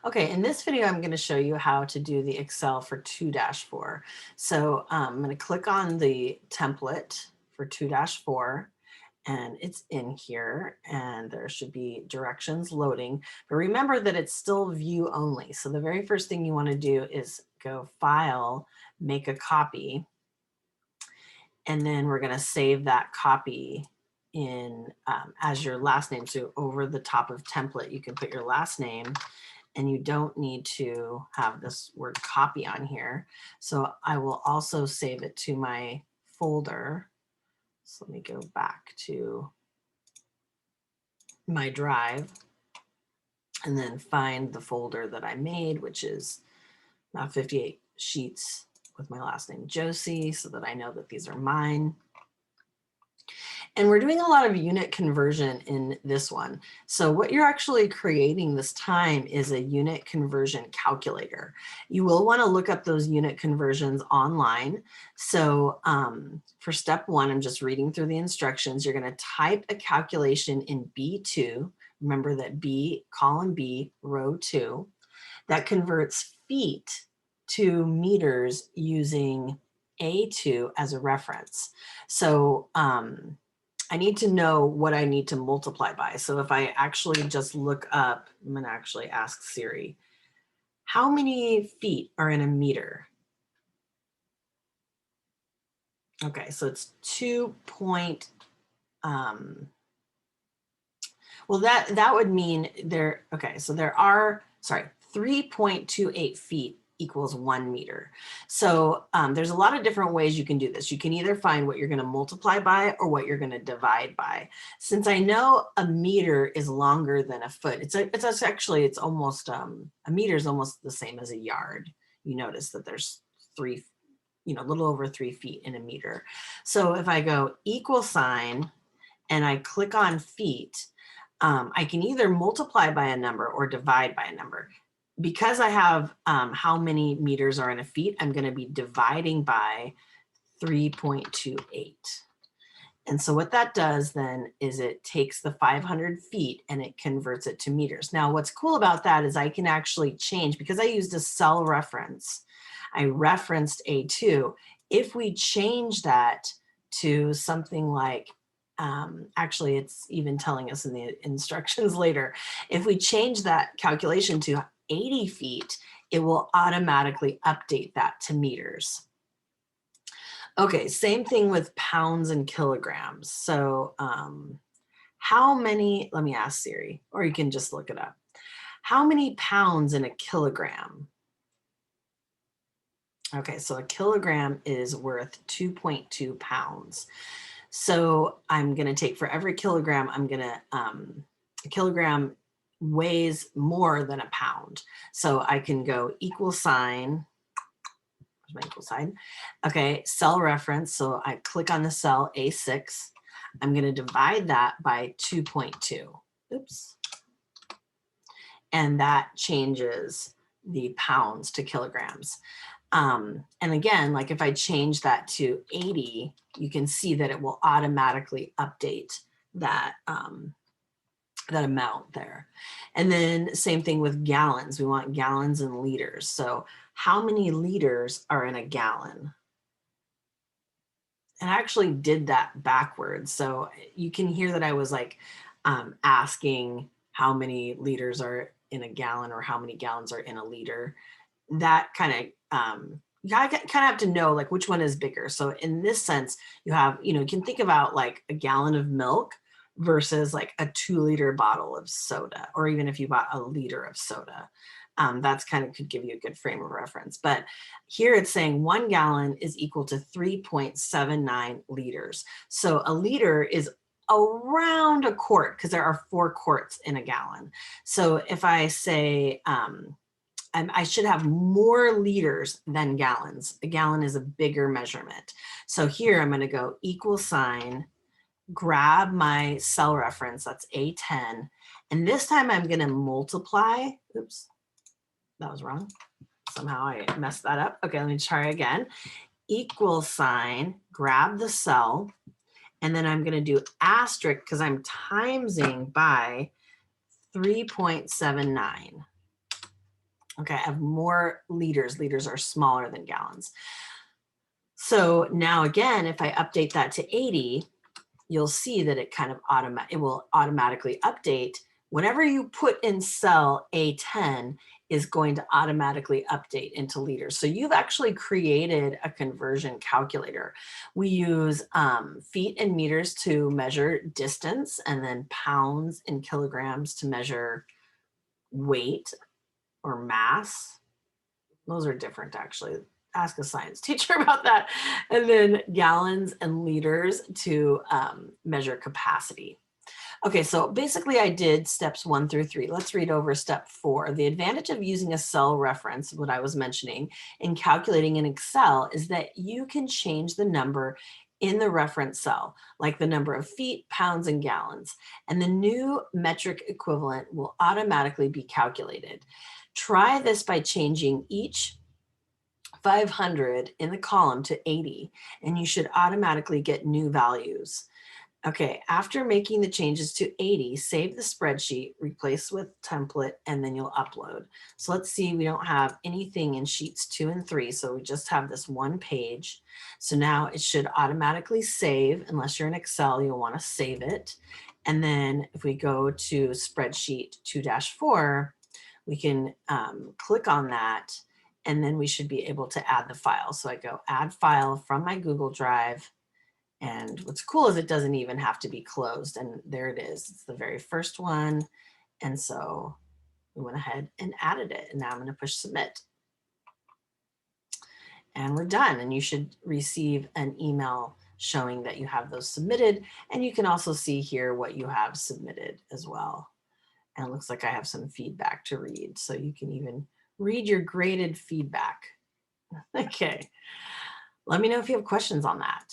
Okay, in this video, I'm going to show you how to do the Excel for 2-4. So I'm going to click on the template for 2-4, and it's in here, and there should be directions loading. But remember that it's still view only. So the very first thing you want to do is go File, make a copy, and then we're going to save that copy in as your last name. So over the top of template, you can put your last name, and you don't need to have this word copy on here. So I will also save it to my folder. So let me go back to my drive and then find the folder that I made, which is 58 sheets with my last name Josie, so that I know that these are mine. And we're doing a lot of unit conversion in this one. So what you're actually creating this time is a unit conversion calculator. You will want to look up those unit conversions online. So for step one, I'm just reading through the instructions. You're going to type a calculation in B2. Remember that B, column B, row 2. That converts feet to meters using A2 as a reference. So I need to know what I need to multiply by. So if I actually just look up, I'm going to actually ask Siri, how many feet are in a meter? Okay, so it's 2 point, well, that would mean there, okay, so there are, sorry, 3.28 feet equals 1 meter. So there's a lot of different ways you can do this. You can either find what you're going to multiply by or what you're going to divide by. Since I know a meter is longer than a foot, it's almost, a meter is almost the same as a yard. You notice that there's a little over 3 feet in a meter. So if I go equal sign and I click on feet, I can either multiply by a number or divide by a number. Because I have how many meters are in a feet, I'm going to be dividing by 3.28. And so what that does then is it takes the 500 feet and it converts it to meters. Now, what's cool about that is I can actually change, because I used a cell reference. I referenced A2. If we change that to something like, actually, it's even telling us in the instructions later, if we change that calculation to 80 feet, it will automatically update that to meters. Okay, same thing with pounds and kilograms. So how many, let me ask Siri, or you can just look it up. How many pounds in a kilogram? Okay, so a kilogram is worth 2.2 pounds. So I'm going to take, for every kilogram, I'm going to, a kilogram weighs more than a pound. So I can go equal sign, where's my equal sign? Okay, cell reference. So I click on the cell A6. I'm going to divide that by 2.2. Oops. And that changes the pounds to kilograms. And again, like if I change that to 80, you can see that it will automatically update that, that amount there. And then same thing with gallons. We want gallons and liters. So how many liters are in a gallon? And I actually did that backwards. So you can hear that I was like asking how many liters are in a gallon or how many gallons are in a liter. That kind of, you kind of have to know like which one is bigger. So in this sense, you have, you can think about like a gallon of milk versus like a 2-liter bottle of soda, or even if you bought a liter of soda. That's kind of could give you a good frame of reference. But here it's saying 1 gallon is equal to 3.79 liters. So a liter is around a quart, because there are 4 quarts in a gallon. So if I say, I should have more liters than gallons. A gallon is a bigger measurement. So here I'm going to go equal sign, grab my cell reference, that's A10, and this time I'm going to multiply. Oops, that was wrong. Somehow I messed that up. Okay, let me try again. Equal sign, grab the cell, and then I'm going to do asterisk because I'm timesing by 3.79. Okay, I have more liters. Liters are smaller than gallons. So now again, if I update that to 80, you'll see that it kind of it will automatically update. Whenever you put in cell A10 is going to automatically update into liters. So you've actually created a conversion calculator. We use feet and meters to measure distance, and then pounds and kilograms to measure weight or mass. Those are different, actually. Ask a science teacher about that. And then gallons and liters to measure capacity. Okay, so basically I did steps 1 through 3. Let's read over step 4. The advantage of using a cell reference, what I was mentioning, in calculating in Excel is that you can change the number in the reference cell, like the number of feet, pounds, and gallons, and the new metric equivalent will automatically be calculated. Try this by changing each 500 in the column to 80, and you should automatically get new values. Okay, after making the changes to 80, save the spreadsheet, replace with template, and then you'll upload. So let's see, we don't have anything in sheets 2 and 3, so we just have this one page. So now it should automatically save. Unless you're in Excel, you'll want to save it. And then if we go to spreadsheet 2-4, we can click on that, and then we should be able to add the file. So I go add file from my Google Drive. And what's cool is it doesn't even have to be closed. And there it is. It's the very first one. And so we went ahead and added it. And now I'm going to push submit. And we're done. And you should receive an email showing that you have those submitted. And you can also see here what you have submitted as well. And it looks like I have some feedback to read. So you can even read your graded feedback. Okay. Let me know if you have questions on that.